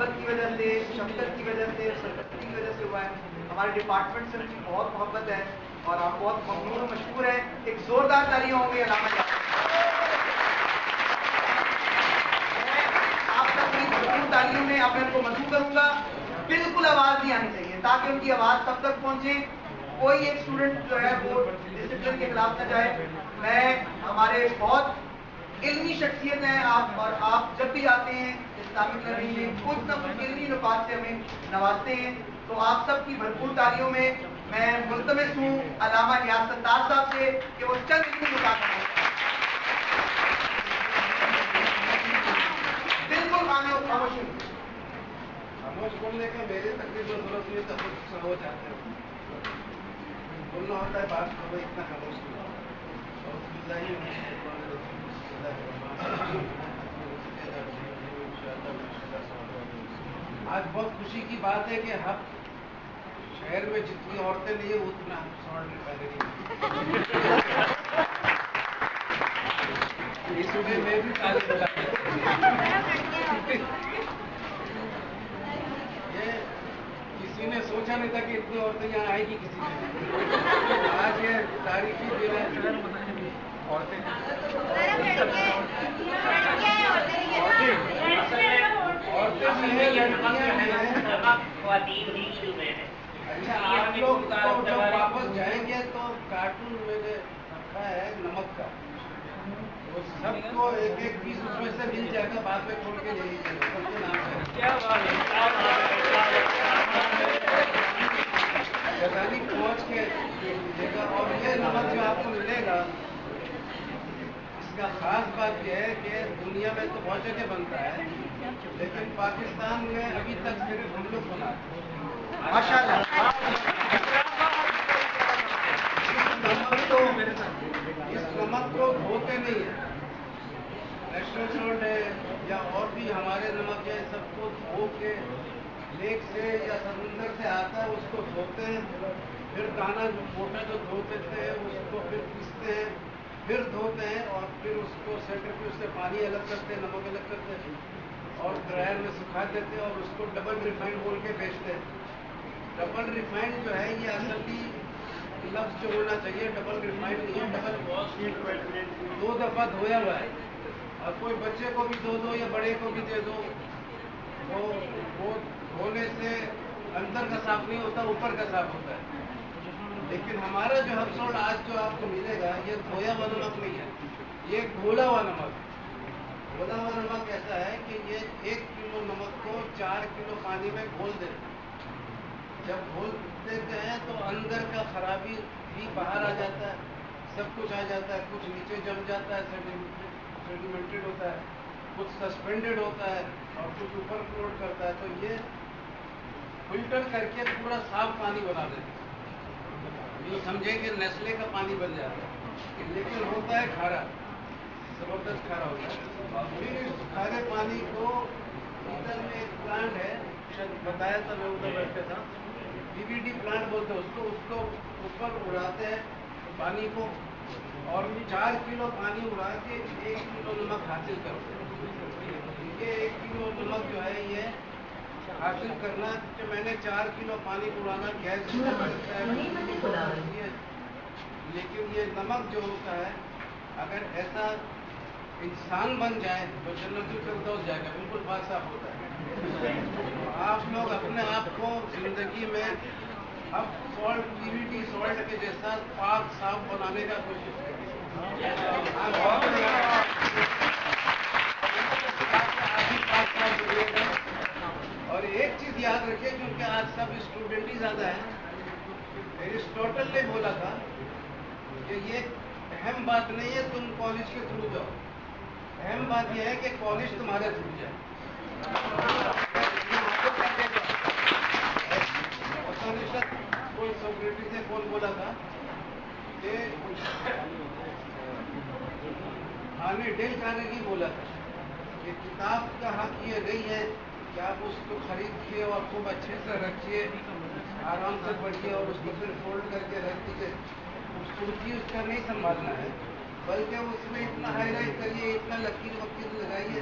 محبت کی وجہ سے، شفقت کی وجہ سے، سرپرستی کی وجہ سے ہوا ہے. ہمارے ڈپارٹمنٹ سے ان کی بہت محبت ہے اور آپ بہت ممنون و مشکور ہیں. ایک زوردار تالیاں ہوں گی علامہ یاسر. آپ سب کی بھرپور تعلیم میں اب میں ان کو مدعو کروں گا. بالکل آواز نہیں آنی چاہیے تاکہ ان کی آواز تب تک پہنچے کوئی ایک اسٹوڈنٹ جو ہے وہ ڈسپلن کے خلاف نہ جائے. میں ہمارے بہت علمی شخصیت ہیں آپ، اور آپ جب بھی آتے ہیں اسلامک لرننگ میں کچھ نہ کچھ علمی نکات سے ہمیں نوازتے ہیں. تو آپ سب کی بھرپور تالیوں میں میں ملتمس ہوں علامہ نیاز ستار صاحب سے کہ وہ چند علمی نکات ہیں. بالکل خاموش خاموش بولنے کا میرے تکلیف میں ضرورت نہیں ہے. خود ہو جاتے ہیں بولنا ہوتا ہے بات کرو اتنا خاموش نہیں. آج بہت خوشی کی بات ہے کہ ہم شہر میں جتنی عورتیں نہیں ہیں اتنا سوال پہلے نہیں. اس میں بھی کسی نے سوچا نہیں تھا کہ اتنی عورتیں یہاں آئے گی. کسی نے آج یہ تاریخی دن ہے. عورتیں اچھا آپ لوگ جب واپس جائیں گے تو کارٹون میں نے رکھا ہے نمک کا، وہ سب کو ایک ایک پیس اس میں سے مل جائے گا. بعد میں کھول کے لے لیجیے گا. سب کے نام گزانی پہنچ کے دیجیے گا. اور یہ نمک جو آپ کو ملے گا اس کا خاص بات یہ ہے کہ دنیا میں تو بہت جگہ بنتا ہے لیکن پاکستان میں ابھی تک صرف ہم لوگ بناتے ہیں. ماشاء اللہ. اس نمک کو دھوتے نہیں ہیں. نیشنل سالٹ ہے یا اور بھی ہمارے نمک ہے، سب کو دھو کے لیک سے یا سمندر سے آتا ہے اس کو دھوتے ہیں. پھر دانا موٹا جو دھوتے تھے اس کو پھر پیستے ہیں، پھر دھوتے ہیں اور پھر اس کو سینٹریفیوج سے پانی الگ کرتے ہیں، نمک الگ کرتے ہیں اور ڈرائر میں سکھا دیتے ہیں اور اس کو ڈبل ریفائنڈ بول کے بیچتے ہیں. ڈبل ریفائنڈ جو ہے یہ اصلی لفظ جو ہونا چاہیے ڈبل ریفائنڈ نہیں ہے، ڈبل واش. 2 دفعہ دھویا ہوا ہے. اور کوئی بچے کو بھی دو دو یا بڑے کو بھی دے دو تو وہ دھونے سے اندر کا صاف نہیں ہوتا، اوپر کا صاف ہوتا ہے. لیکن ہمارا جو ہبسول آج جو آپ کو ملے گا یہ دھویا ہوا نمک نہیں ہے، یہ گھولا ہوا نمک. گھولا ہوا نمک ایسا ہے کہ یہ 1 کلو نمک کو 4 کلو پانی میں گھول دیتے ہیں. جب گھول دیتے ہیں تو اندر کا خرابی بھی باہر آ جاتا ہے، سب کچھ آ جاتا ہے. کچھ نیچے جم جاتا ہے، سیڈیمنٹڈ ہوتا ہے، کچھ سسپینڈڈ ہوتا ہے اور کچھ اوپر فلوٹ کرتا ہے. تو یہ فلٹر کر کے پورا صاف پانی بنا دیتے ہیں. یہ سمجھے کہ نیسلے کا پانی بن جاتا ہے لیکن ہوتا ہے کھارا، زبردست کھارا ہوتا ہے. پھر اس کھارے پانی کو ادھر میں ایک پلانٹ ہے، شاید بتایا تھا میں ادھر بیٹھے تھا، PVD پلانٹ بولتے ہیں اس کو اوپر اڑاتے ہیں پانی کو اور 4 کلو پانی اڑا کے 1 کلو نمک حاصل کرتے ہیں. یہ 1 کلو نمک جو ہے یہ حاصل کرنا کہ میں نے 4 کلو پانی اڑانا گیس ہے. لیکن یہ نمک جو ہوتا ہے اگر ایسا انسان بن جائے تو جنت الفردوس جائے گا. بالکل بات صاف ہوتا ہے. آپ لوگ اپنے آپ کو زندگی میں اب سالٹ PVD سالٹ کے جیسا پاک صاف بنانے کا کوشش کریں. اور ایک چیز یاد رکھیں کیونکہ آج سب اسٹوڈنٹ ہی زیادہ ہیں، ایرسٹوٹل نے بولا تھا کہ یہ اہم بات نہیں ہے تم کالج کے تھرو جاؤ، اہم بات یہ ہے کہ کالج تمہارے تھرو جائے. کوئی سوکریٹس نے کون بولا تھا کہ ڈیل کارنیگی بولا تھا کہ کتاب کا حق یہ نہیں ہے کہ آپ اس کو خریدیے اور خوب اچھے سے رکھیے، آرام سے پڑھیے اور اس کو پھر فولڈ کر کے رکھ دیجیے. خوبصورتی اس کا نہیں سنبھالنا ہے بلکہ اس میں اتنا ہائی لائٹ کریے، اتنا لکیر وکیر لگائیے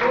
2